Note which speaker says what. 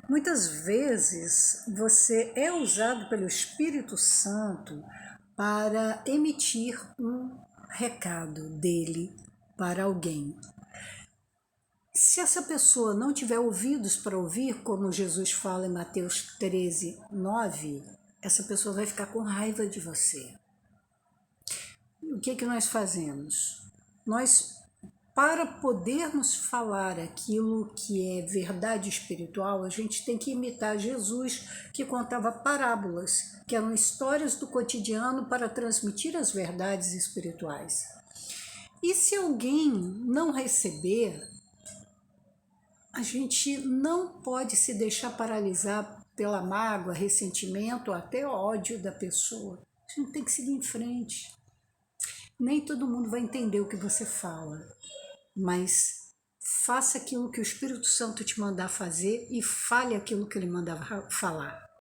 Speaker 1: Muitas vezes você é usado pelo Espírito Santo para emitir um recado dele para alguém. Se essa pessoa não tiver ouvidos para ouvir, como Jesus fala em Mateus 13, 9, essa pessoa vai ficar com raiva de você. E o que nós fazemos? Nós, para podermos falar aquilo que é verdade espiritual, a gente tem que imitar Jesus, que contava parábolas, que eram histórias do cotidiano para transmitir as verdades espirituais. E se alguém não receber, a gente não pode se deixar paralisar pela mágoa, ressentimento ou até ódio da pessoa. A gente tem que seguir em frente. Nem todo mundo vai entender o que você fala, mas faça aquilo que o Espírito Santo te mandar fazer e fale aquilo que ele mandar falar.